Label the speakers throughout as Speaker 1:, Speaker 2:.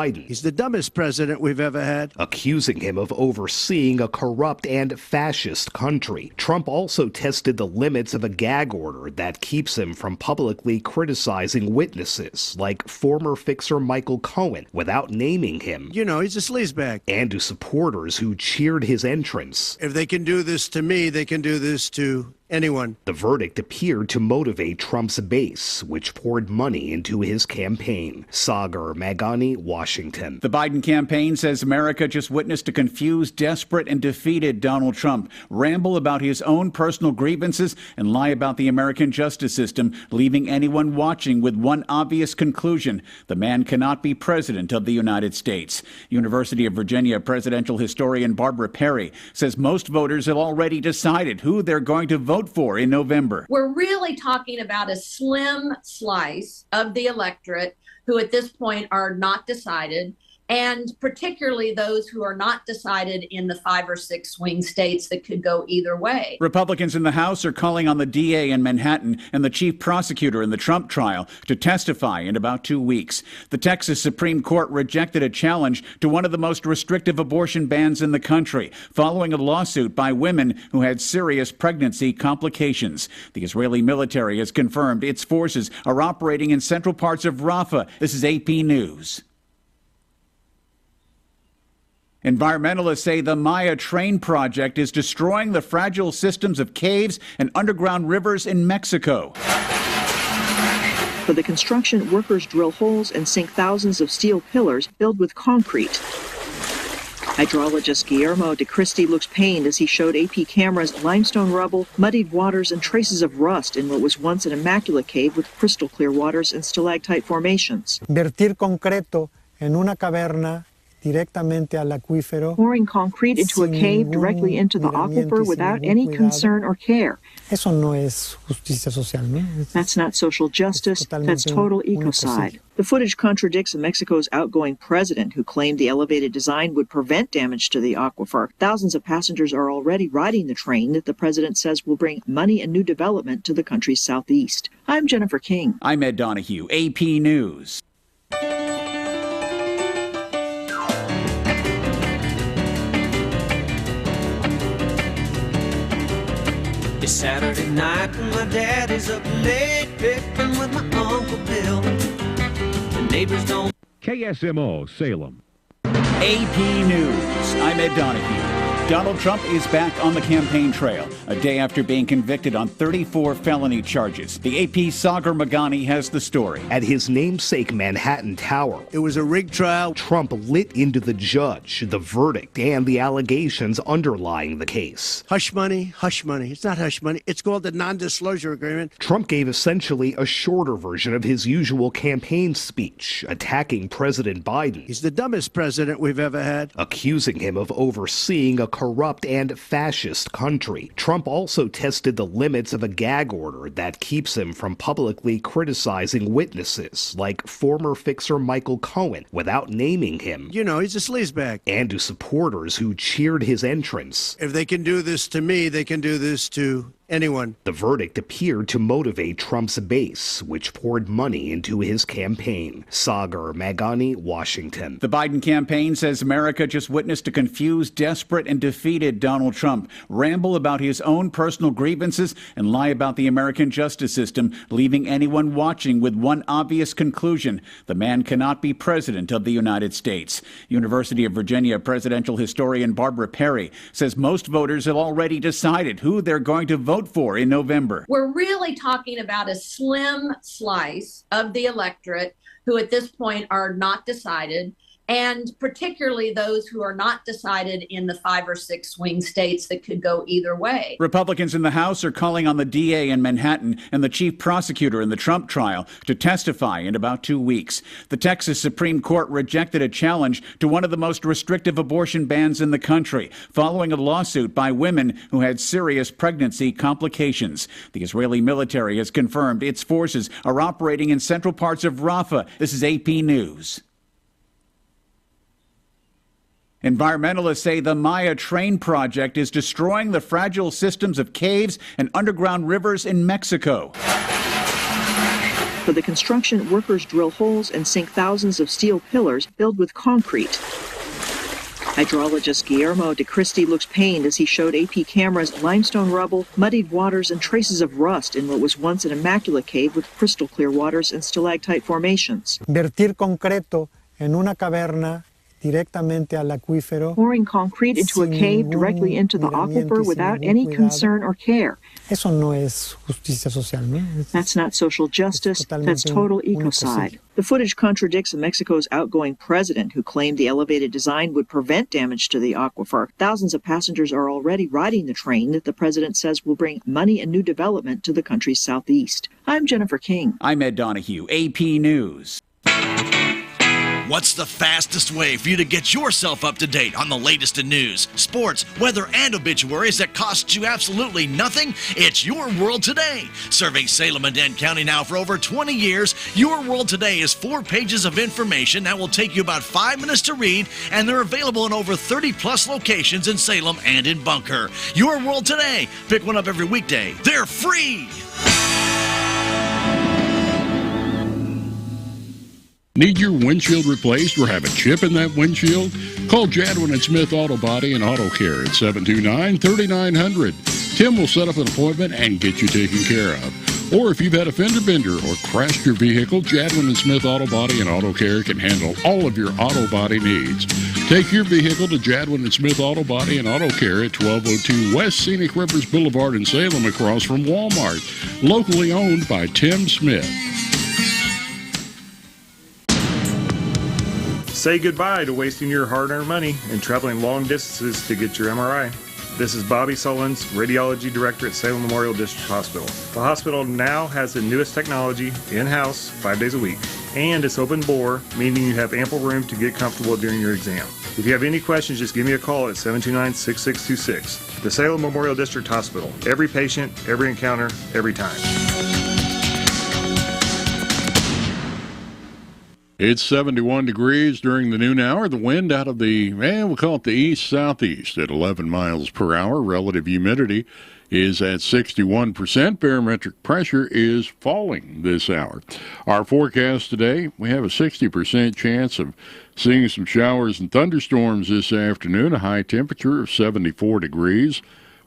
Speaker 1: Biden.
Speaker 2: He's the dumbest president we've ever had.
Speaker 1: Accusing him of overseeing a corrupt and fascist country. Trump also tested the limits of a gag order that keeps him from publicly criticizing witnesses, like former fixer Michael Cohen, without naming him.
Speaker 2: You know, he's a sleazebag.
Speaker 1: And to supporters who cheered his entrance.
Speaker 2: If they can do this to me, they can do this to anyone.
Speaker 1: The verdict appeared to motivate Trump's base, which poured money into his campaign. Sagar Magani, Washington.
Speaker 3: The Biden campaign says America just witnessed a confused, desperate, and defeated Donald Trump ramble about his own personal grievances and lie about the American justice system, leaving anyone watching with one obvious conclusion: the man cannot be president of the United States. University of Virginia presidential historian Barbara Perry says most voters have already decided who they're going to vote for in November.
Speaker 4: We're really talking about a slim slice of the electorate who at this point are not decided, and particularly those who are not decided in the 5 or 6 swing states that could go either way.
Speaker 3: Republicans in the House are calling on the DA in Manhattan and the chief prosecutor in the Trump trial to testify in about 2 weeks. The Texas Supreme Court rejected a challenge to one of the most restrictive abortion bans in the country, following a lawsuit by women who had serious pregnancy complications. The Israeli military has confirmed its forces are operating in central parts of Rafah. This is AP News. Environmentalists say the Maya train project is destroying the fragile systems of caves and underground rivers in Mexico.
Speaker 5: For the construction, workers drill holes and sink thousands of steel pillars filled with concrete. Hydrologist Guillermo de Cristi looks pained as he showed AP cameras limestone rubble, muddied waters, and traces of rust in what was once an immaculate cave with crystal clear waters and stalactite formations.
Speaker 6: Vertir concreto en una caverna directamente al acuífero.
Speaker 5: Pouring concrete into a cave directly into the aquifer without any concern or care.
Speaker 6: Eso no es justicia social, ¿no?
Speaker 5: That's not social justice, that's total ecocide. The footage contradicts Mexico's outgoing president, who claimed the elevated design would prevent damage to the aquifer. Thousands of passengers are already riding the train that the president says will bring money and new development to the country's southeast. I'm Jennifer King.
Speaker 3: I'm Ed Donahue, AP News.
Speaker 7: It's Saturday night and my daddy's up late picking with my Uncle Bill. The neighbors don't.
Speaker 8: KSMO Salem.
Speaker 3: AP News. I'm Ed Donahue. Donald Trump is back on the campaign trail, a day after being convicted on 34 felony charges. The AP's Sagar Magani has the story.
Speaker 1: At his namesake Manhattan Tower,
Speaker 2: It was a rigged trial.
Speaker 1: Trump lit into the judge, the verdict, and the allegations underlying the case.
Speaker 2: Hush money, hush money. It's not hush money. It's called the non-disclosure agreement.
Speaker 1: Trump gave essentially a shorter version of his usual campaign speech, attacking President Biden.
Speaker 2: He's the dumbest president we've ever had.
Speaker 1: Accusing him of overseeing a corrupt and fascist country. Trump also tested the limits of a gag order that keeps him from publicly criticizing witnesses, like former fixer Michael Cohen, without naming him.
Speaker 2: You know, he's a sleazebag.
Speaker 1: And to supporters who cheered his entrance.
Speaker 2: If they can do this to me, they can do this to anyone.
Speaker 1: The verdict appeared to motivate Trump's base, which poured money into his campaign. Sagar Magani, Washington.
Speaker 3: The Biden campaign says America just witnessed a confused, desperate, and defeated Donald Trump ramble about his own personal grievances and lie about the American justice system, leaving anyone watching with one obvious conclusion: the man cannot be president of the United States. University of Virginia presidential historian Barbara Perry says most voters have already decided who they're going to vote for in November.
Speaker 4: We're really talking about a slim slice of the electorate who at this point are not decided, and particularly those who are not decided in the 5 or 6 swing states that could go either way.
Speaker 3: Republicans in the House are calling on the DA in Manhattan and the chief prosecutor in the Trump trial to testify in about 2 weeks. The Texas Supreme Court rejected a challenge to one of the most restrictive abortion bans in the country, following a lawsuit by women who had serious pregnancy complications. The Israeli military has confirmed its forces are operating in central parts of Rafah. This is AP News. Environmentalists say the Maya train project is destroying the fragile systems of caves and underground rivers in Mexico.
Speaker 5: For the construction, workers drill holes and sink thousands of steel pillars filled with concrete. Hydrologist Guillermo de Cristi looks pained as he showed AP cameras limestone rubble, muddied waters, and traces of rust in what was once an immaculate cave with crystal clear waters and stalactite formations.
Speaker 6: Vertir concreto en una caverna directamente al acuífero.
Speaker 5: Pouring concrete into a cave directly into the aquifer without any concern or care.
Speaker 6: Eso no es justicia social, ¿no?
Speaker 5: That's not social justice, that's total ecocide. The footage contradicts Mexico's outgoing president, who claimed the elevated design would prevent damage to the aquifer. Thousands of passengers are already riding the train that the president says will bring money and new development to the country's southeast. I'm Jennifer King.
Speaker 3: I'm Ed Donahue, AP News.
Speaker 9: What's the fastest way for you to get yourself up to date on the latest in news, sports, weather, and obituaries that costs you absolutely nothing? It's Your World Today. Serving Salem and Dent County now for over 20 years, Your World Today is 4 pages of information that will take you about 5 minutes to read, and they're available in over 30-plus locations in Salem and in Bunker. Your World Today. Pick one up every weekday. They're free.
Speaker 10: Need your windshield replaced or have a chip in that windshield? Call Jadwin and Smith Auto Body and Auto Care at 729-3900. Tim will set up an appointment and get you taken care of. Or if you've had a fender bender or crashed your vehicle, Jadwin and Smith Auto Body and Auto Care can handle all of your auto body needs. Take your vehicle to Jadwin and Smith Auto Body and Auto Care at 1202 West Scenic Rivers Boulevard in Salem, across from Walmart. Locally owned by Tim Smith.
Speaker 11: Say goodbye to wasting your hard-earned money and traveling long distances to get your MRI. This is Bobby Sullins, Radiology Director at Salem Memorial District Hospital. The hospital now has the newest technology in-house 5 days a week, and it's open bore, meaning you have ample room to get comfortable during your exam. If you have any questions, just give me a call at 729-6626. The Salem Memorial District Hospital. Every patient, every encounter, every time.
Speaker 10: It's 71 degrees during the noon hour. The wind out of the, we'll call it the east-southeast at 11 miles per hour. Relative humidity is at 61%. Barometric pressure is falling this hour. Our forecast today, we have a 60% chance of seeing some showers and thunderstorms this afternoon. A high temperature of 74 degrees.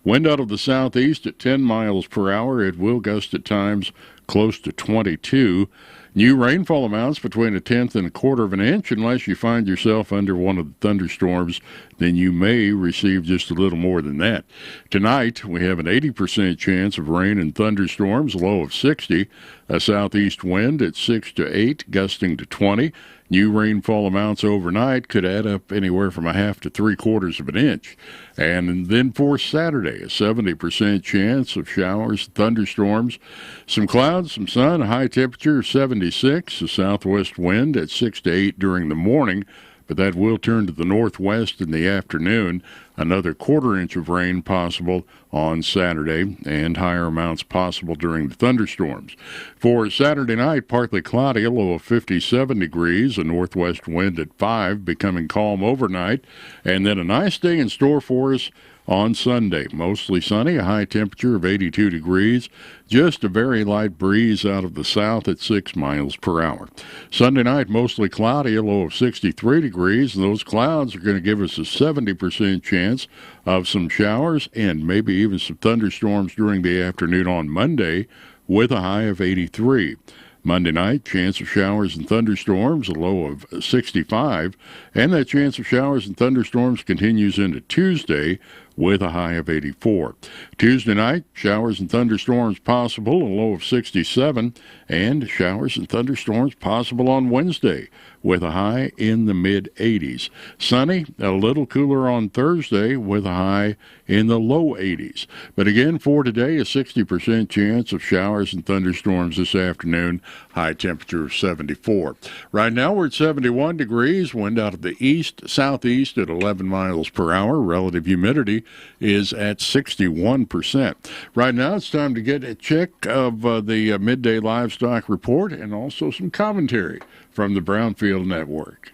Speaker 10: Wind out of the southeast at 10 miles per hour. It will gust at times close to 22. New rainfall amounts between 1/10 and 1/4 of an inch. Unless you find yourself under one of the thunderstorms, then you may receive just a little more than that. Tonight, we have an 80% chance of rain and thunderstorms, low of 60. A southeast wind at 6 to 8, gusting to 20. New rainfall amounts overnight could add up anywhere from 1/2 to 3/4 of an inch. And then for Saturday, a 70% chance of showers, thunderstorms, some clouds, some sun, a high temperature of 76, a southwest wind at 6 to 8 during the morning, but that will turn to the northwest in the afternoon. Another 1/4 inch of rain possible on Saturday, and higher amounts possible during the thunderstorms. For Saturday night, partly cloudy, a low of 57 degrees, a northwest wind at 5, becoming calm overnight, and then a nice day in store for us on Sunday. Mostly sunny, a high temperature of 82 degrees, just a very light breeze out of the south at 6 miles per hour. Sunday night, mostly cloudy, a low of 63 degrees, and those clouds are going to give us a 70% chance of some showers and maybe even some thunderstorms during the afternoon on Monday, with a high of 83. Monday night, chance of showers and thunderstorms, a low of 65, and that chance of showers and thunderstorms continues into Tuesday with a high of 84. Tuesday night, showers and thunderstorms possible, a low of 67, and showers and thunderstorms possible on Wednesday with a high in the mid-80s. Sunny, a little cooler on Thursday with a high in the low 80s. But again, for today, a 60% chance of showers and thunderstorms this afternoon, high temperature of 74. Right now, we're at 71 degrees, wind out of the east-southeast at 11 miles per hour. Relative humidity is at 61%. Right now, it's time to get a check of the midday livestock report and also some commentary from the Brownfield Network.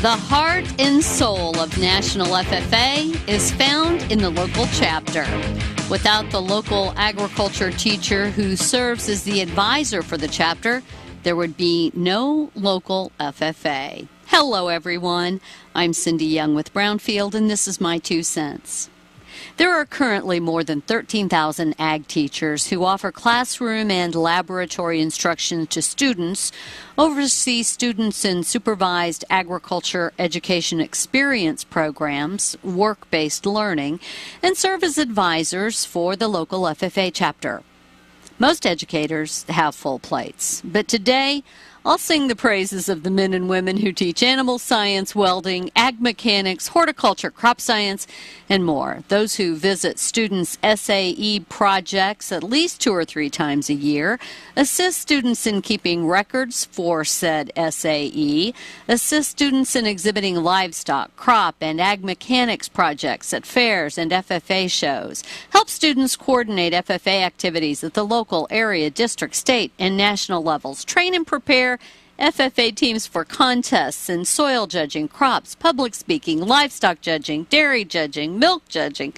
Speaker 12: The heart and soul of National FFA is found in the local chapter. Without the local agriculture teacher who serves as the advisor for the chapter, there would be no local FFA. Hello, everyone. I'm Cindy Young with Brownfield, and this is my 2 cents. There are currently more than 13,000 ag teachers who offer classroom and laboratory instruction to students, oversee students in supervised agriculture education experience programs, work-based learning, and serve as advisors for the local FFA chapter. Most educators have full plates, but today I'll sing the praises of the men and women who teach animal science, welding, ag mechanics, horticulture, crop science, and more. Those who visit students' SAE projects at least 2 or 3 times a year, assist students in keeping records for said SAE, assist students in exhibiting livestock, crop, and ag mechanics projects at fairs and FFA shows, help students coordinate FFA activities at the local, area, district, state, and national levels, train and prepare FFA teams for contests in soil judging, crops, public speaking, livestock judging, dairy judging, milk judging,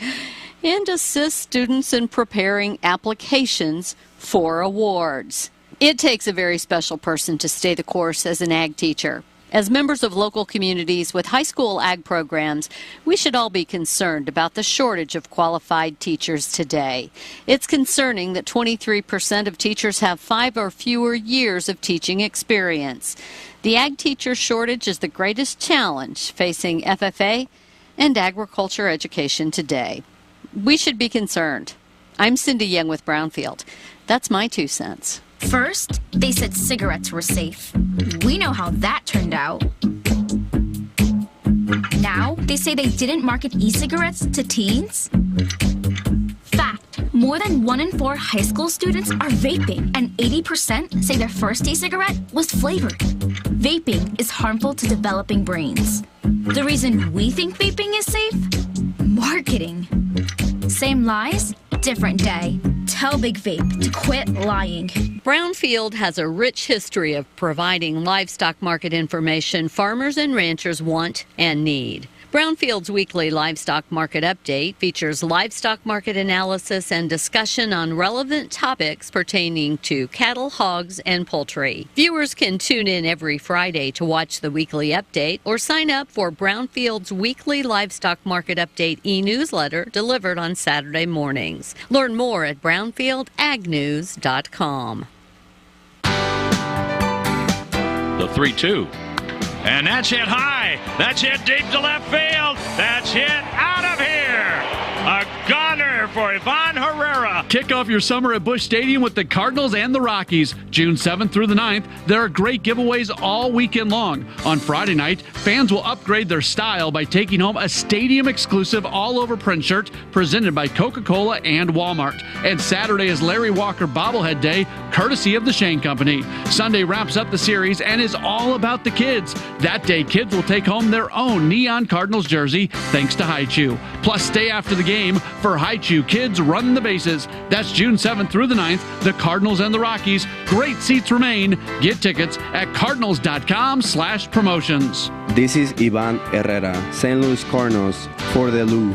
Speaker 12: and assist students in preparing applications for awards. It takes a very special person to stay the course as an ag teacher. As members of local communities with high school ag programs, we should all be concerned about the shortage of qualified teachers today. It's concerning that 23% of teachers have 5 or fewer years of teaching experience. The ag teacher shortage is the greatest challenge facing FFA and agriculture education today. We should be concerned. I'm Cindy Young with Brownfield. That's my 2 cents.
Speaker 13: First, they said cigarettes were safe. We know how that turned out. Now, they say they didn't market e-cigarettes to teens. Fact, more than 1 in 4 high school students are vaping, and 80% say their first e-cigarette was flavored. Vaping is harmful to developing brains. The reason we think vaping is safe? Marketing. Same lies, different day. Tell Big Vape to quit lying.
Speaker 12: Brownfield has a rich history of providing livestock market information farmers and ranchers want and need. Brownfield's weekly livestock market update features livestock market analysis and discussion on relevant topics pertaining to cattle, hogs, and poultry. Viewers can tune in every Friday to watch the weekly update or sign up for Brownfield's weekly livestock market update e-newsletter delivered on Saturday mornings. Learn more at brownfieldagnews.com.
Speaker 8: The 3-2.
Speaker 14: And that's hit high. That's hit deep to left field. That's hit out of here. A goner for Ivan Herrera.
Speaker 15: Kick off your summer at Busch Stadium with the Cardinals and the Rockies. June 7th through the 9th, there are great giveaways all weekend long. On Friday night, fans will upgrade their style by taking home a stadium-exclusive all-over print shirt presented by Coca-Cola and Walmart. And Saturday is Larry Walker Bobblehead Day, courtesy of the Shane Company. Sunday wraps up the series and is all about the kids. That day, kids will take home their own neon Cardinals jersey thanks to Haichu. Plus, stay after the game for Haichu Kids Run the Bases. That's June 7th through the 9th, the Cardinals and the Rockies. Great seats remain. Get tickets at cardinals.com/promotions.
Speaker 16: This is Ivan Herrera, St. Louis Cardinals for the Lou.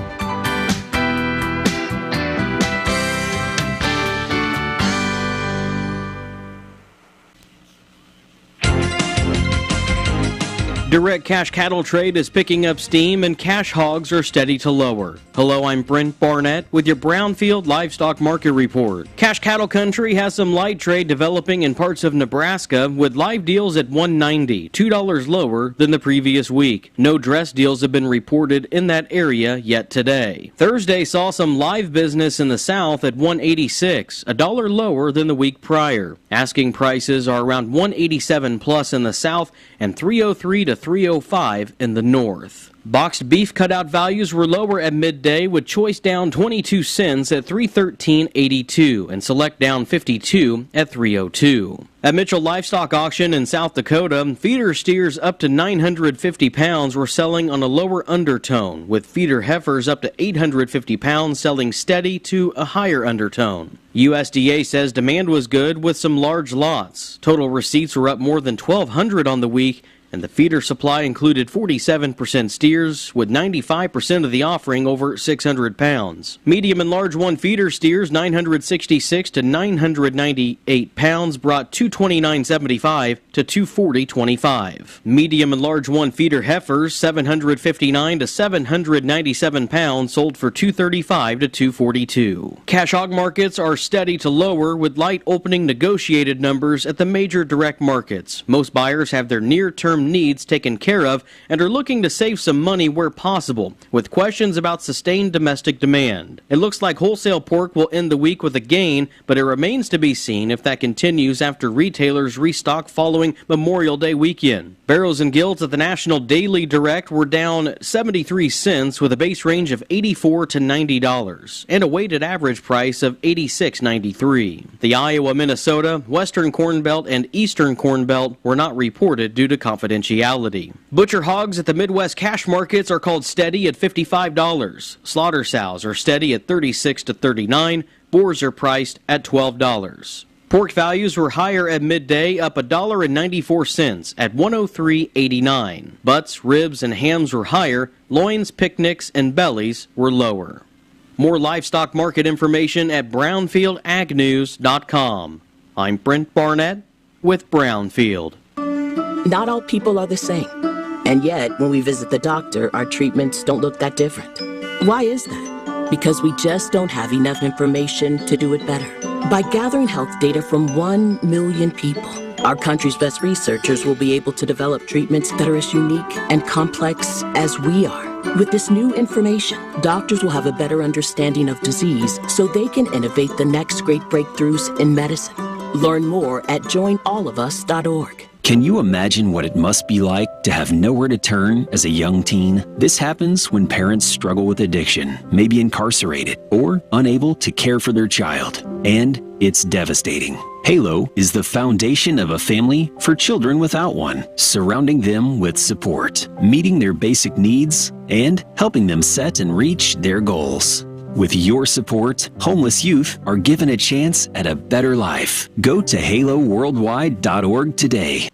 Speaker 17: Direct cash cattle trade is picking up steam and cash hogs are steady to lower. Hello, I'm Brent Barnett with your Brownfield Livestock Market Report. Cash cattle country has some light trade developing in parts of Nebraska with live deals at $190, $2 lower than the previous week. No dress deals have been reported in that area yet today. Thursday saw some live business in the south at $186, $1 lower than the week prior. Asking prices are around $187 plus in the south and $303 to $305 in the north. Boxed beef cutout values were lower at midday, with choice down 22 cents at $313.82 and select down 52 at $302. At Mitchell Livestock Auction in South Dakota, feeder steers up to 950 pounds were selling on a lower undertone, with feeder heifers up to 850 pounds selling steady to a higher undertone. USDA says demand was good with some large lots. Total receipts were up more than 1,200 on the week, and the feeder supply included 47% steers, with 95% of the offering over 600 pounds. Medium and large one feeder steers, 966 to 998 pounds, brought $229.75 to $240.25. Medium and large one feeder heifers, 759 to 797 pounds, sold for $235 to $242. Cash hog markets are steady to lower, with light opening negotiated numbers at the major direct markets. Most buyers have their near-term needs taken care of and are looking to save some money where possible, with questions about sustained domestic demand. It looks like wholesale pork will end the week with a gain, but it remains to be seen if that continues after retailers restock following Memorial Day weekend. Barrows and gilts at the National Daily Direct were down 73 cents with a base range of $84 to $90 and a weighted average price of $86.93. The Iowa, Minnesota, Western Corn Belt, and Eastern Corn Belt were not reported due to confidentiality. Butcher hogs at the Midwest cash markets are called steady at $55. Slaughter sows are steady at $36 to $39. Boars are priced at $12. Pork values were higher at midday, up $1.94 at $103.89. Butts, ribs, and hams were higher. Loins, picnics, and bellies were lower. More livestock market information at brownfieldagnews.com. I'm Brent Barnett with Brownfield.
Speaker 18: Not all people are the same. And yet, when we visit the doctor, our treatments don't look that different. Why is that? Because we just don't have enough information to do it better. By gathering health data from 1 million people, our country's best researchers will be able to develop treatments that are as unique and complex as we are. With this new information, doctors will have a better understanding of disease so they can innovate the next great breakthroughs in medicine. Learn more at joinallofus.org.
Speaker 19: Can you imagine what it must be like to have nowhere to turn as a young teen? This happens when parents struggle with addiction, may be incarcerated, or unable to care for their child. And it's devastating. Halo is the foundation of a family for children without one, surrounding them with support, meeting their basic needs, and helping them set and reach their goals. With your support, homeless youth are given a chance at a better life. Go to haloworldwide.org today.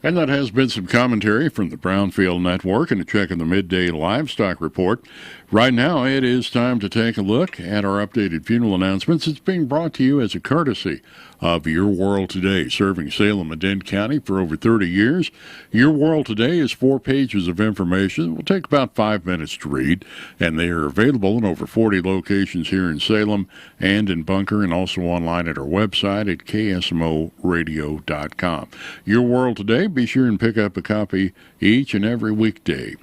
Speaker 10: And that has been some commentary from the Brownfield Network and a check on the midday livestock report. Right now, it is time to take a look at our updated funeral announcements. It's being brought to you as a courtesy of Your World Today, serving Salem and Dent County for over 30 years. Your World Today is 4 pages of information. It will take about 5 minutes to read, and they are available in over 40 locations here in Salem and in Bunker, and also online at our website at ksmoradio.com. Your World Today, be sure and pick up a copy each and every weekday.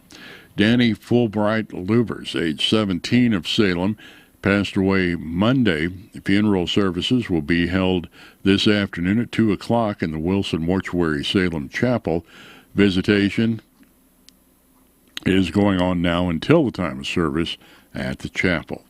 Speaker 10: Danny Fulbright Lubers, age 17 of Salem, passed away Monday. Funeral services will be held this afternoon at 2 o'clock in the Wilson Mortuary Salem Chapel. Visitation is going on now until the time of service at the chapel.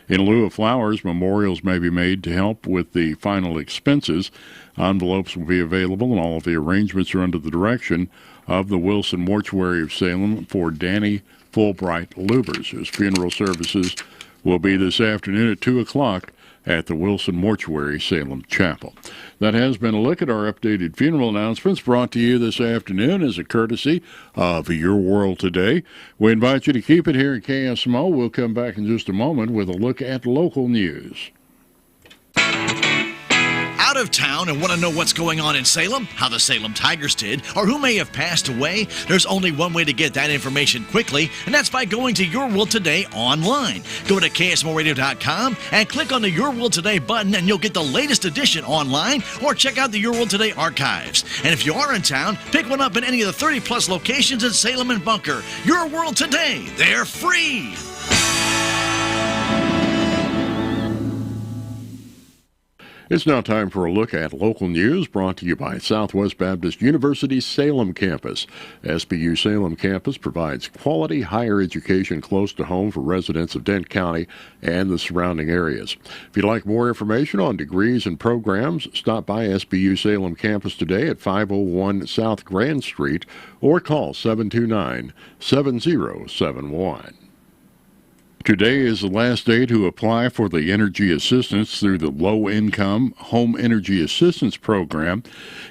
Speaker 10: In lieu of flowers, memorials may be made to help with the final expenses. Envelopes will be available, and all of the arrangements are under the direction of the Wilson Mortuary of Salem for Danny Fulbright Lubers, whose funeral services will be this afternoon at 2 o'clock at the Wilson Mortuary Salem Chapel. That has been a look at our updated funeral announcements brought to you this afternoon as a courtesy of Your World Today. We invite you to keep it here at KSMO. We'll come back in just a moment with a look at local news.
Speaker 9: Out of town and want to know what's going on in Salem, how the Salem Tigers did, or who may have passed away? There's only one way to get that information quickly, and that's by going to Your World Today online. Go to KSMOradio.com and click on the Your World Today button, and you'll get the latest edition online, or check out the Your World Today archives. And if you are in town, pick one up in any of the 30-plus locations in Salem and Bunker. Your World Today, they're free!
Speaker 10: It's now time for a look at local news brought to you by Southwest Baptist University's Salem campus. SBU Salem campus provides quality higher education close to home for residents of Dent County and the surrounding areas. If you'd like more information on degrees and programs, stop by SBU Salem campus today at 501 South Grand Street or call 729-7071. Today is the last day to apply for the energy assistance through the Low-Income Home Energy Assistance Program.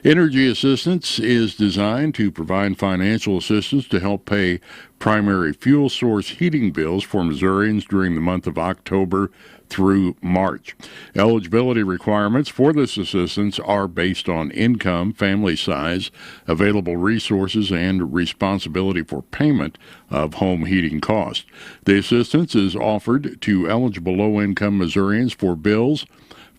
Speaker 10: Energy assistance is designed to provide financial assistance to help pay primary fuel source heating bills for Missourians during the month of October through March. Eligibility requirements for this assistance are based on income, family size, available resources, and responsibility for payment of home heating costs. The assistance is offered to eligible low-income Missourians for bills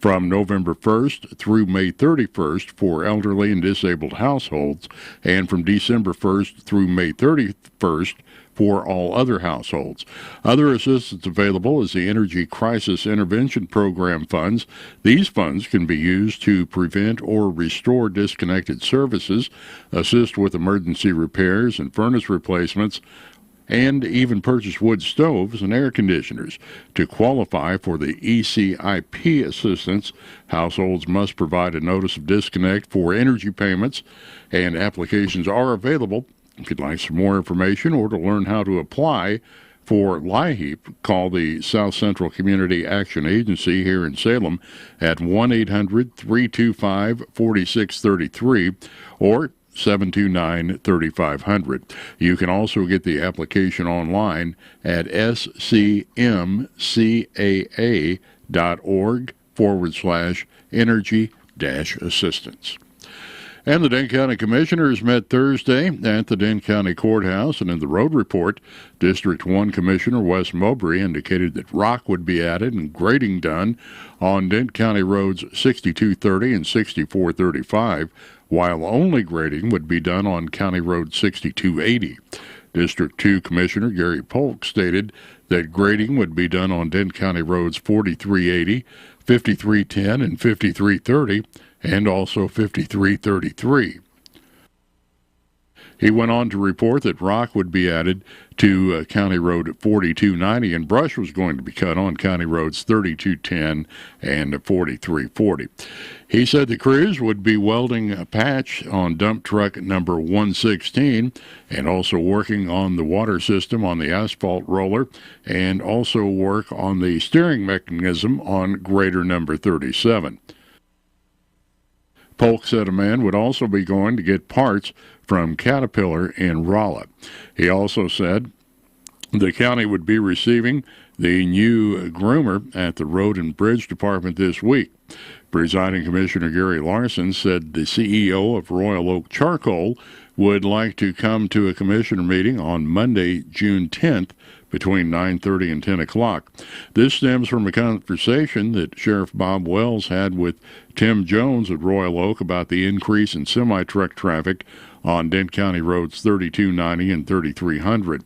Speaker 10: from November 1st through May 31st for elderly and disabled households, and from December 1st through May 31st for all other households. Other assistance available is the Energy Crisis Intervention Program funds. These funds can be used to prevent or restore disconnected services, assist with emergency repairs and furnace replacements, and even purchase wood stoves and air conditioners. To qualify for the ECIP assistance, households must provide a notice of disconnect for energy payments, and applications are available. If you'd like some more information or to learn how to apply for LIHEAP, call the South Central Community Action Agency here in Salem at 1-800-325-4633 or 729-3500. You can also get the application online at scmcaa.org/energy-assistance. And the Dane County Commissioners met Thursday at the Dane County Courthouse, and in the road report, District 1 Commissioner Wes Mowbray indicated that rock would be added and grading done on Dane County roads 6230 and 6435, while only grading would be done on County Road 6280. District 2 Commissioner Gary Polk stated that grading would be done on Dane County roads 4380, 5310, and 5330, and also 5333. He went on to report that rock would be added to County Road 4290, and brush was going to be cut on County Roads 3210 and 4340. He said the crews would be welding a patch on dump truck number 116 and also working on the water system on the asphalt roller, and also work on the steering mechanism on grader number 37. Polk said a man would also be going to get parts from Caterpillar in Rolla. He also said the county would be receiving the new groomer at the Road and Bridge Department this week. Presiding Commissioner Gary Larson said the CEO of Royal Oak Charcoal would like to come to a commissioner meeting on Monday, June 10th, between 9:30 and 10 o'clock. This stems from a conversation that Sheriff Bob Wells had with Tim Jones at Royal Oak about the increase in semi-truck traffic on Dent County roads 3290 and 3300.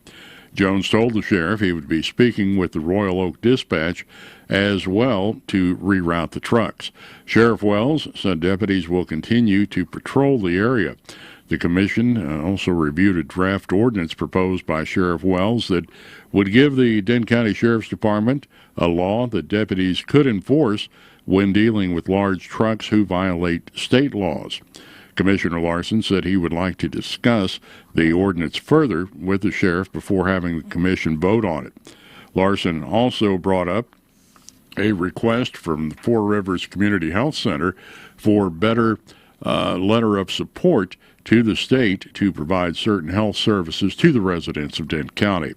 Speaker 10: Jones told the sheriff he would be speaking with the Royal Oak Dispatch as well to reroute the trucks. Sheriff Wells said deputies will continue to patrol the area. The commission also reviewed a draft ordinance proposed by Sheriff Wells that would give the Dane County Sheriff's Department a law that deputies could enforce when dealing with large trucks who violate state laws. Commissioner Larson said he would like to discuss the ordinance further with the sheriff before having the commission vote on it. Larson also brought up a request from the Four Rivers Community Health Center for better letter of support to the state to provide certain health services to the residents of Dent County.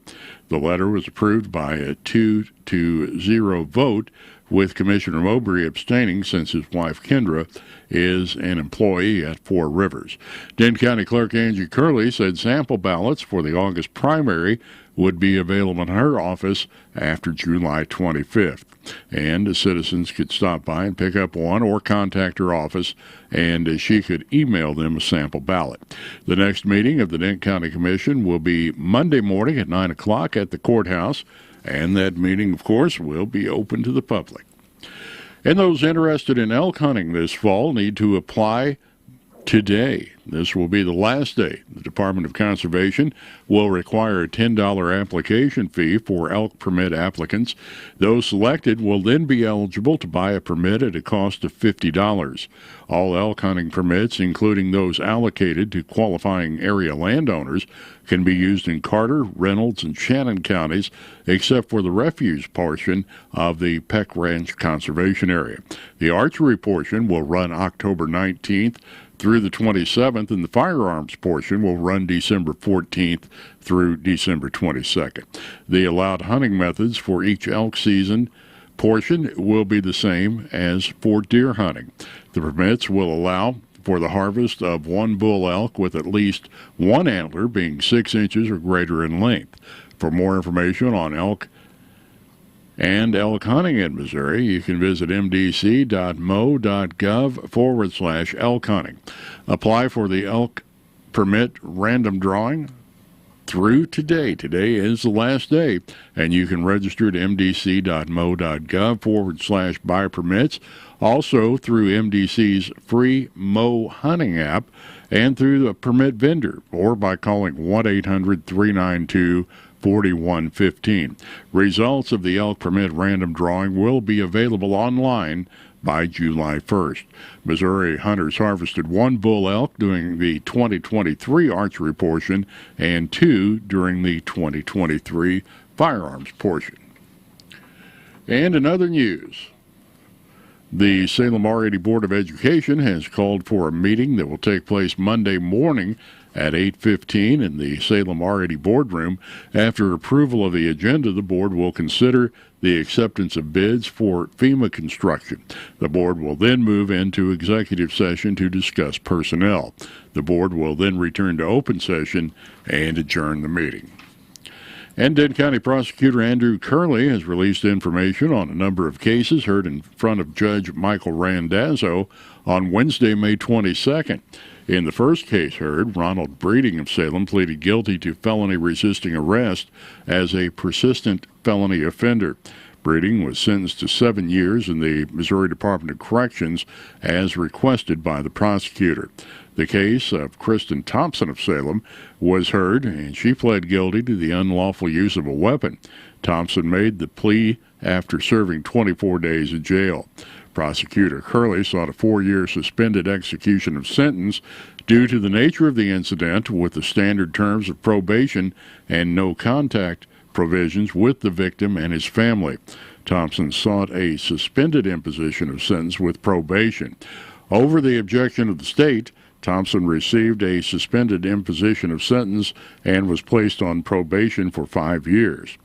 Speaker 10: The letter was approved by a 2-0 vote, with Commissioner Mowbray abstaining since his wife Kendra is an employee at Four Rivers. Dent County Clerk Angie Curley said sample ballots for the August primary would be available in her office after July 25th. And citizens could stop by and pick up one or contact her office, and she could email them a sample ballot. The next meeting of the Dent County Commission will be Monday morning at 9 o'clock at the courthouse, and that meeting, of course, will be open to the public. And those interested in elk hunting this fall need to apply today. This will be the last day. The Department of Conservation will require a $10 application fee for elk permit applicants. Those selected will then be eligible to buy a permit at a cost of $50. All elk hunting permits, including those allocated to qualifying area landowners, can be used in Carter, Reynolds, and Shannon counties, except for the refuge portion of the Peck Ranch Conservation Area. The archery portion will run October 19th through the 27th, and the firearms portion will run December 14th through December 22nd. The allowed hunting methods for each elk season portion will be the same as for deer hunting. The permits will allow for the harvest of one bull elk with at least one antler being 6 inches or greater in length. For more information on elk and elk hunting in Missouri, you can visit mdc.mo.gov/elk hunting. Apply for the elk permit random drawing through today. Today is the last day, and you can register to mdc.mo.gov/buy permits, also through MDC's free Mo Hunting app and through the permit vendor, or by calling 1-800-392-4115. Results of the elk permit random drawing will be available online by July 1st. Missouri hunters harvested one bull elk during the 2023 archery portion and 2 during the 2023 firearms portion. And in other news, the Salem R80 Board of Education has called for a meeting that will take place Monday morning at 8:15 in the Salem R80 boardroom. After approval of the agenda, the board will consider the acceptance of bids for FEMA construction. The board will then move into executive session to discuss personnel. The board will then return to open session and adjourn the meeting. And Denton County Prosecutor Andrew Curley has released information on a number of cases heard in front of Judge Michael Randazzo on Wednesday, May 22nd. In the first case heard, Ronald Breeding of Salem pleaded guilty to felony resisting arrest as a persistent felony offender. Breeding was sentenced to 7 years in the Missouri Department of Corrections as requested by the prosecutor. The case of Kristen Thompson of Salem was heard, and she pled guilty to the unlawful use of a weapon. Thompson made the plea after serving 24 days in jail. Prosecutor Curley sought a 4-year suspended execution of sentence due to the nature of the incident with the standard terms of probation and no contact provisions with the victim and his family. Thompson sought a suspended imposition of sentence with probation. Over the objection of the state, Thompson received a suspended imposition of sentence and was placed on probation for 5 years.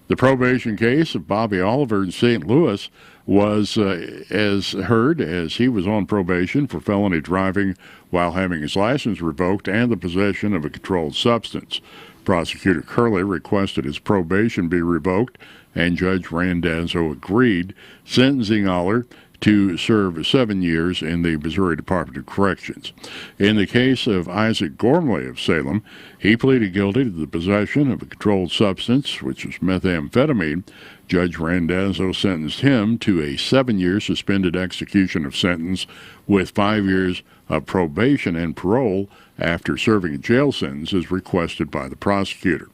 Speaker 10: The probation case of Bobby Oliver in St. Louis was as heard as he was on probation for felony driving while having his license revoked and the possession of a controlled substance. Prosecutor Curley requested his probation be revoked, and Judge Randazzo agreed, sentencing Oliver to serve 7 years in the Missouri Department of Corrections. In the case of Isaac Gormley of Salem, he pleaded guilty to the possession of a controlled substance, which was methamphetamine. Judge Randazzo sentenced him to a 7-year suspended execution of sentence with 5 years of probation and parole after serving a jail sentence as requested by the prosecutor.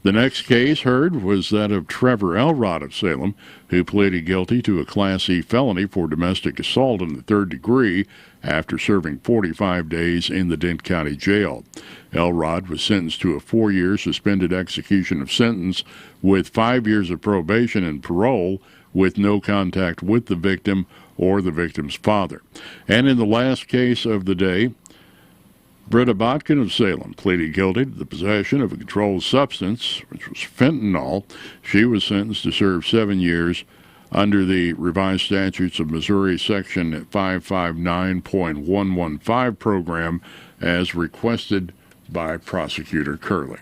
Speaker 10: The next case heard was that of Trevor Elrod of Salem, who pleaded guilty to a Class E felony for domestic assault in the 3rd degree after serving 45 days in the Denton County Jail. Elrod was sentenced to a 4-year suspended execution of sentence with 5 years of probation and parole with no contact with the victim or the victim's father. And in the last case of the day, Britta Botkin of Salem pleaded guilty to the possession of a controlled substance, which was fentanyl. She was sentenced to serve 7 years under the revised statutes of Missouri Section 559.115 program as requested by Prosecutor Curley.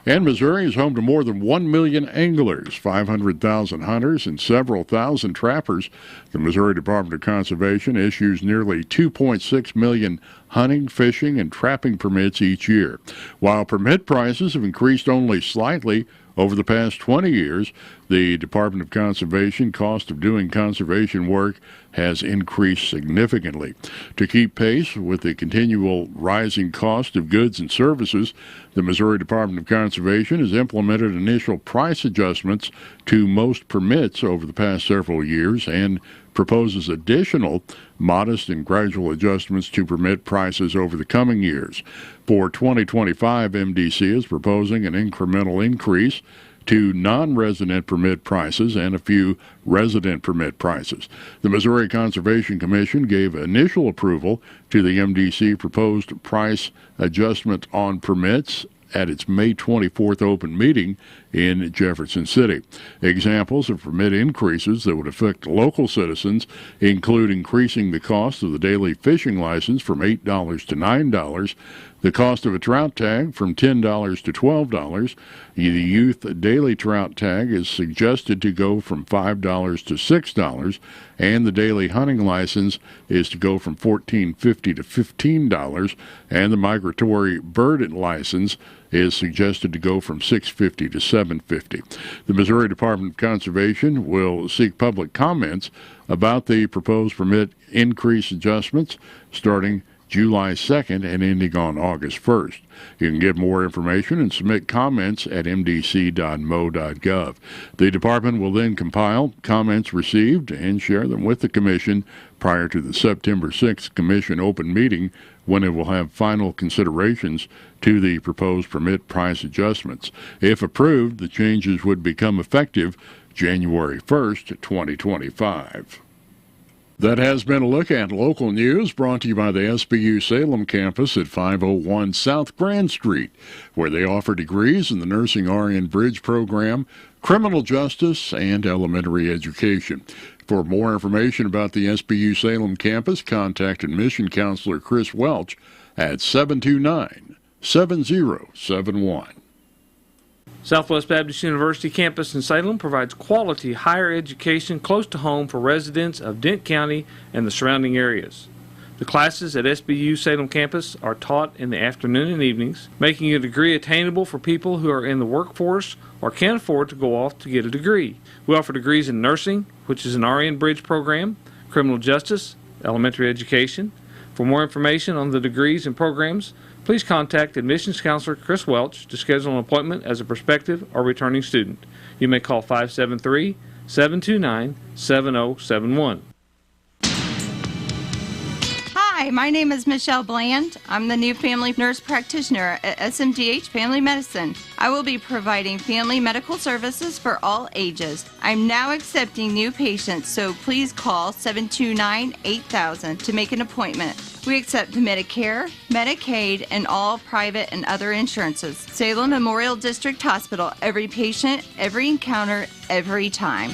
Speaker 10: And Missouri is home to more than 1 million anglers, 500,000 hunters, and several thousand trappers. The Missouri Department of Conservation issues nearly 2.6 million hunting, fishing, and trapping permits each year. While permit prices have increased only slightly Over the past 20 years, the Department of Conservation cost of doing conservation work has increased significantly. To keep pace with the continual rising cost of goods and services, the Missouri Department of Conservation has implemented initial price adjustments to most permits over the past several years and proposes additional modest and gradual adjustments to permit prices over the coming years. For 2025, MDC is proposing an incremental increase to non-resident permit prices and a few resident permit prices. The Missouri Conservation Commission gave initial approval to the MDC proposed price adjustment on permits at its May 24th open meeting in Jefferson City. Examples of permit increases that would affect local citizens include increasing the cost of the daily fishing license from $8 to $9, the cost of a trout tag from $10 to $12. The youth daily trout tag is suggested to go from $5 to $6, and the daily hunting license is to go from $14.50 to $15, and the migratory bird license is suggested to go from $6.50 to $7.50. The Missouri Department of Conservation will seek public comments about the proposed permit increase adjustments starting July 2nd and ending on August 1st. You can get more information and submit comments at mdc.mo.gov. The department will then compile comments received and share them with the Commission prior to the September 6th Commission open meeting, when it will have final considerations to the proposed permit price adjustments. If approved, the changes would become effective January 1st, 2025. That has been a look at local news brought to you by the SBU Salem campus at 501 South Grand Street, where they offer degrees in the Nursing RN Bridge program, criminal justice, and elementary education. For more information about the SBU Salem campus, contact admission counselor Chris Welch at 729-7071.
Speaker 20: Southwest Baptist University campus in Salem provides quality higher education close to home for residents of Dent County and the surrounding areas. The classes at SBU Salem campus are taught in the afternoon and evenings, making a degree attainable for people who are in the workforce or can't afford to go off to get a degree. We offer degrees in nursing, which is an RN Bridge program, criminal justice, elementary education. For more information on the degrees and programs, please contact admissions counselor Chris Welch to schedule an appointment as a prospective or returning student. You may call 573-729-7071.
Speaker 21: Hi, my name is Michelle Bland. I'm the new family nurse practitioner at SMGH Family Medicine. I will be providing family medical services for all ages. I'm now accepting new patients, so please call 729-8000 to make an appointment. We accept Medicare, Medicaid, and all private and other insurances. Salem Memorial District Hospital, every patient, every encounter, every time.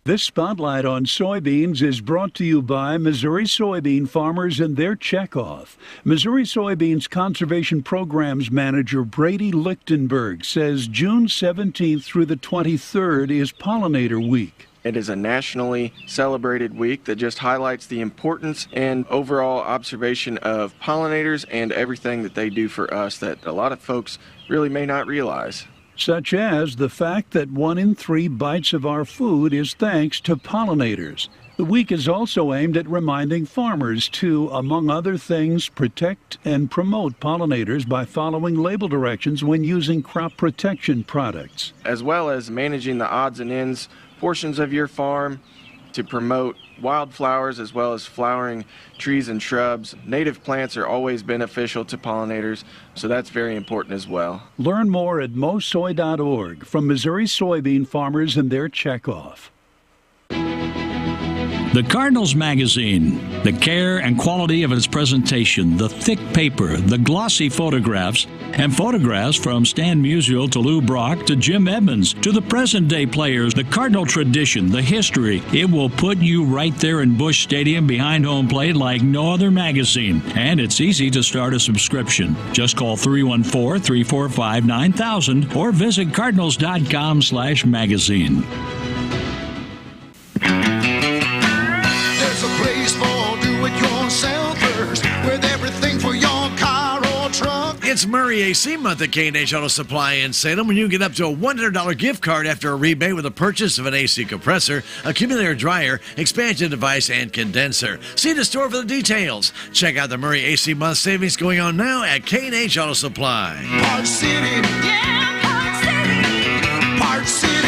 Speaker 22: This spotlight on soybeans is brought to you by Missouri soybean farmers and their checkoff. Missouri Soybeans Conservation Programs Manager Brady Lichtenberg says June 17th through the 23rd is Pollinator Week.
Speaker 23: It is a nationally celebrated week that just highlights the importance and overall observation of pollinators and everything that they do for us that a lot of folks really may not realize.
Speaker 22: Such as the fact that 1 in 3 bites of our food is thanks to pollinators. The week is also aimed at reminding farmers to, among other things, protect and promote pollinators by following label directions when using crop protection products,
Speaker 23: as well as managing the odds and ends portions of your farm to promote wildflowers as well as flowering trees and shrubs. Native plants are always beneficial to pollinators, so that's very important as well.
Speaker 22: Learn more at mosoy.org from Missouri soybean farmers and their checkoff.
Speaker 24: The Cardinals magazine, the care and quality of its presentation, the thick paper, the glossy photographs, and photographs from Stan Musial to Lou Brock to Jim Edmonds to the present-day players, the Cardinal tradition, the history. It will put you right there in Busch Stadium behind home plate like no other magazine. And it's easy to start a subscription. Just call 314-345-9000 or visit cardinals.com/magazine.
Speaker 9: It's Murray AC month at K&H Auto Supply in Salem, when you can get up to a $100 gift card after a rebate with a purchase of an AC compressor, accumulator dryer, expansion device, and condenser. See the store for the details. Check out the Murray AC month savings going on now at K&H Auto Supply.
Speaker 1: Park City. Yeah, Park City. Park City.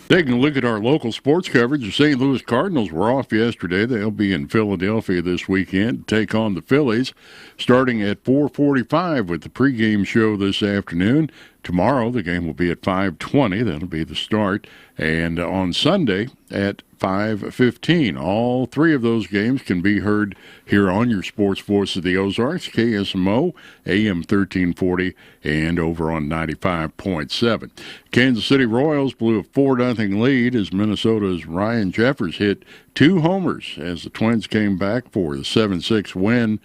Speaker 10: Taking a look at our local sports coverage, the St. Louis Cardinals were off yesterday. They'll be in Philadelphia this weekend to take on the Phillies, starting at 4:45 with the pregame show this afternoon. Tomorrow, the game will be at 5:20. That'll be the start. And on Sunday at 5:15. All three of those games can be heard here on your Sports Voice of the Ozarks, KSMO, AM 1340, and over on 95.7. Kansas City Royals blew a 4-0 lead as Minnesota's Ryan Jeffers hit 2 homers as the Twins came back for the 7-6 win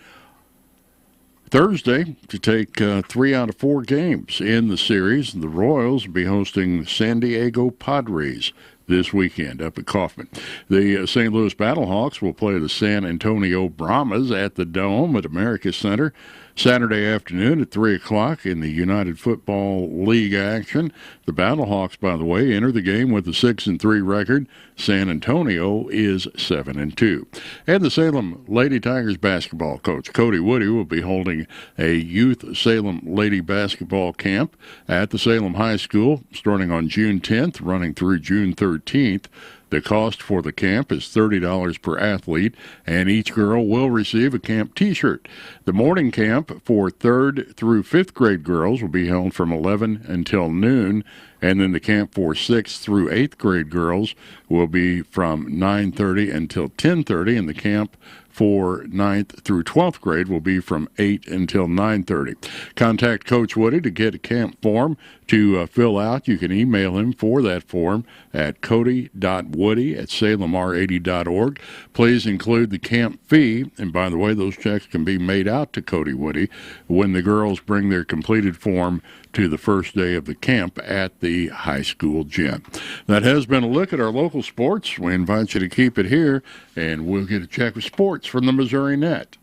Speaker 10: Thursday to take 3 out of 4 games in the series. The Royals will be hosting the San Diego Padres this weekend up at Kauffman. The St. Louis Battlehawks will play the San Antonio Brahmas at the Dome at America Center Saturday afternoon at 3 o'clock in the United Football League action. The Battlehawks, by the way, enter the game with a 6-3 record. San Antonio is 7-2. And the Salem Lady Tigers basketball coach, Cody Woody, will be holding a youth Salem Lady basketball camp at the Salem High School starting on June 10th, running through June 13th. The cost for the camp is $30 per athlete, and each girl will receive a camp T-shirt. The morning camp for 3rd through 5th grade girls will be held from 11 until noon, and then the camp for 6th through 8th grade girls will be from 9:30 until 10:30, and the camp for 9th through 12th grade will be from 8 until 9:30. Contact Coach Woody to get a camp form to fill out. You can email him for that form at cody.woody@salemr80.org. Please include the camp fee, and by the way, those checks can be made out to Cody Woody when the girls bring their completed form to the first day of the camp at the high school gym. That has been a look at our local sports. We invite you to keep it here, and we'll get a check of sports from the Missouri Net.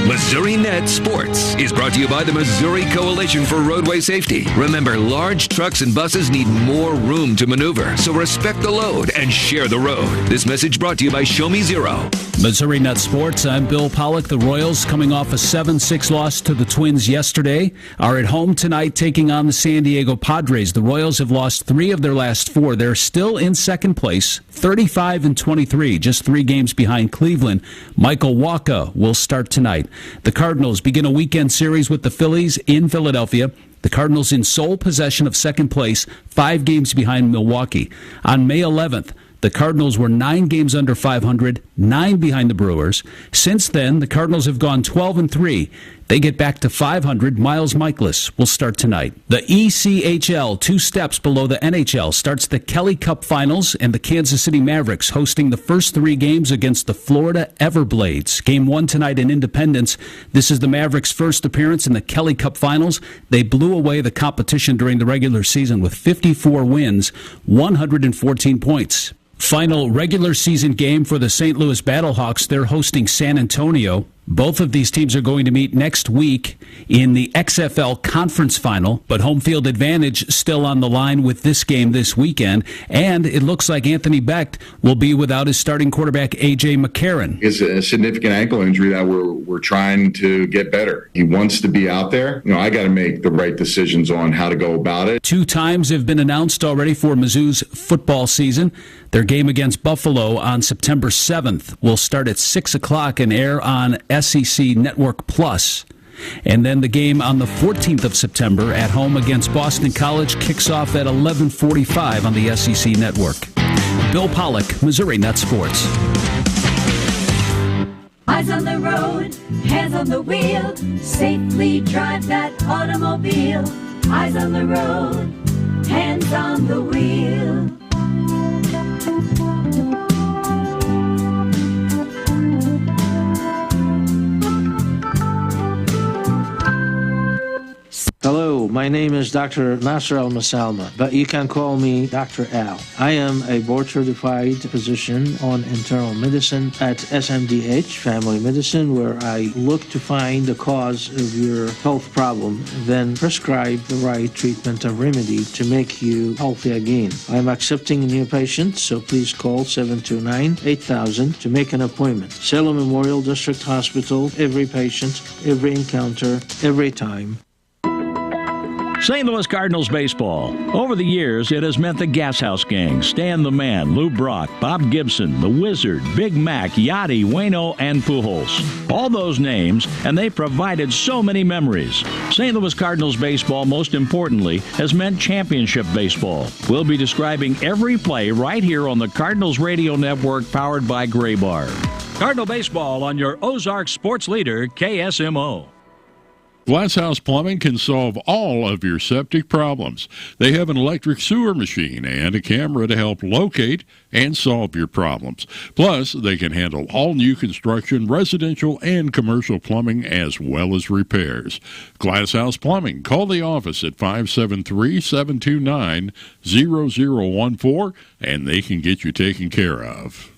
Speaker 2: Missouri Net Sports is brought to you by the Missouri Coalition for Roadway Safety. Remember, large trucks and buses need more room to maneuver, so respect the load and share the road. This message brought to you by Show Me Zero.
Speaker 4: Missouri Net Sports, I'm Bill Pollock. The Royals, coming off a 7-6 loss to the Twins yesterday, are at home tonight taking on the San Diego Padres. The Royals have lost 3 of their last 4. They're still in second place, 35-23, just 3 games behind Cleveland. Michael Wacha will start tonight. The Cardinals begin a weekend series with the Phillies in Philadelphia. The Cardinals in sole possession of second place, 5 games behind Milwaukee. On May 11th, the Cardinals were 9 games under 500, 9 behind the Brewers. Since then, the Cardinals have gone 12-3. They get back to 500. Miles Michaelis will start tonight. The ECHL, 2 steps below the NHL, starts the Kelly Cup Finals, and the Kansas City Mavericks hosting the first 3 games against the Florida Everblades. Game 1 tonight in Independence. This is the Mavericks' first appearance in the Kelly Cup Finals. They blew away the competition during the regular season with 54 wins, 114 points. Final regular season game for the St. Louis Battlehawks. They're hosting San Antonio. Both of these teams are going to meet next week in the XFL Conference Final, but home field advantage still on the line with this game this weekend, and it looks like Anthony Becht will be without his starting quarterback, A.J. McCarron.
Speaker 7: It's a significant ankle injury that we're trying to get better. He wants to be out there. I got to make the right decisions on how to go about it. 2
Speaker 4: times have been announced already for Mizzou's football season. Their game against Buffalo on September 7th will start at 6 o'clock and air on SEC Network Plus. And then the game on the 14th of September at home against Boston College kicks off at 11:45 on the SEC Network. Bill Pollock, Missouri Net Sports.
Speaker 1: Eyes on the road, hands on the wheel, safely drive that automobile. Eyes on the road, hands on the wheel.
Speaker 25: Hello, my
Speaker 3: My name is Dr. Nasser Al-Masalma, but you can call me Dr. Al. I am a board-certified physician on internal medicine at SMDH Family Medicine, where I look to find the cause of your health problem, then prescribe the right treatment and remedy to make you healthy again. I'm accepting new patients, so please call 729-8000 to make an appointment. Salem Memorial District Hospital, every patient, every encounter, every time.
Speaker 24: St. Louis Cardinals baseball. Over the years, it has meant the Gas House Gang, Stan the Man, Lou Brock, Bob Gibson, the Wizard, Big Mac, Yachty, Waino, and Pujols. All those names, and they provided so many memories. St. Louis Cardinals baseball, most importantly, has meant championship baseball. We'll be describing every play right here on the Cardinals Radio Network, powered by Gray Bar. Cardinal baseball on your Ozark sports leader, KSMO.
Speaker 10: Glasshouse Plumbing can solve all of your septic problems. They have an electric sewer machine and a camera to help locate and solve your problems. Plus, they can handle all new construction, residential and commercial plumbing, as well as repairs. Glasshouse Plumbing. Call the office at 573-729-0014, and they can get you taken care of.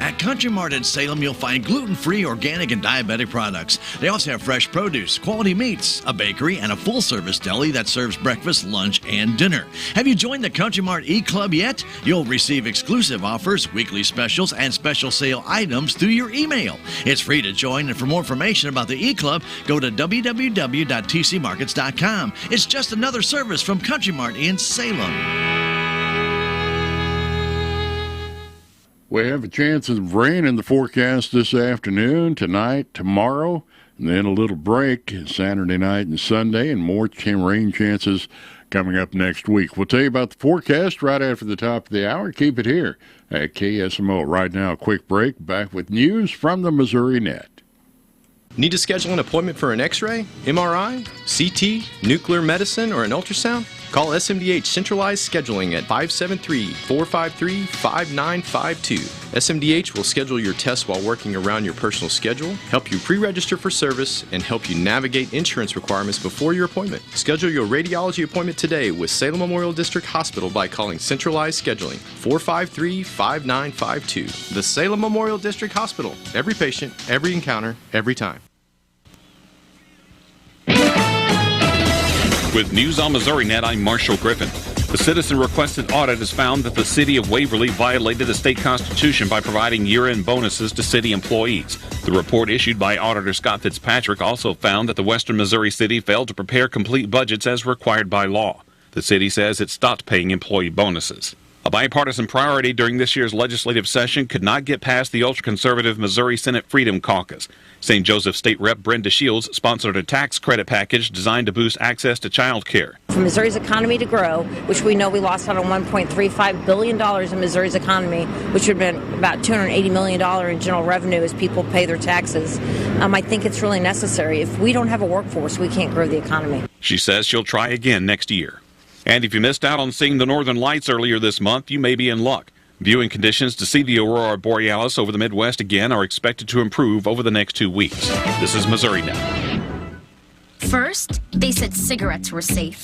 Speaker 9: At Country Mart in Salem, you'll find gluten-free, organic, and diabetic products. They also have fresh produce, quality meats, a bakery, and a full-service deli that serves breakfast, lunch, and dinner. Have you joined the Country Mart e-Club yet? You'll receive exclusive offers, weekly specials, and special sale items through your email. It's free to join, and for more information about the e-Club, go to www.tcmarkets.com. It's just another service from Country Mart in Salem.
Speaker 10: We have a chance of rain in the forecast this afternoon, tonight, tomorrow, and then a little break Saturday night and Sunday, and more rain chances coming up next week. We'll tell you about the forecast right after the top of the hour. Keep it here at KSMO. Right now, a quick break. Back with news from the Missouri Net.
Speaker 5: Need to schedule an appointment for an X-ray, MRI, CT, nuclear medicine, or an ultrasound? Call SMDH Centralized Scheduling at 573-453-5952. SMDH will schedule your tests while working around your personal schedule, help you pre-register for service, and help you navigate insurance requirements before your appointment. Schedule your radiology appointment today with Salem Memorial District Hospital by calling Centralized Scheduling 453-5952. The Salem Memorial District Hospital. Every patient, every encounter, every time.
Speaker 8: With News on Missouri Net, I'm Marshall Griffin. The citizen-requested audit has found that the city of Waverly violated the state constitution by providing year-end bonuses to city employees. The report issued by Auditor Scott Fitzpatrick also found that the Western Missouri city failed to prepare complete budgets as required by law. The city says it stopped paying employee bonuses. A bipartisan priority during this year's legislative session could not get past the ultra-conservative Missouri Senate Freedom Caucus. St. Joseph State Rep. Brenda Shields sponsored a tax credit package designed to boost access to child care.
Speaker 6: For Missouri's economy to grow, which we know we lost out on $1.35 billion in Missouri's economy, which would have been about $280 million in general revenue as people pay their taxes, I think it's really necessary. If we don't have a workforce, we can't grow the economy.
Speaker 8: She says she'll try again next year. And if you missed out on seeing the northern lights earlier this month, you may be in luck. Viewing conditions to see the aurora borealis over the Midwest again are expected to improve over the next 2 weeks. This is Missouri Now.
Speaker 13: First, they said cigarettes were safe.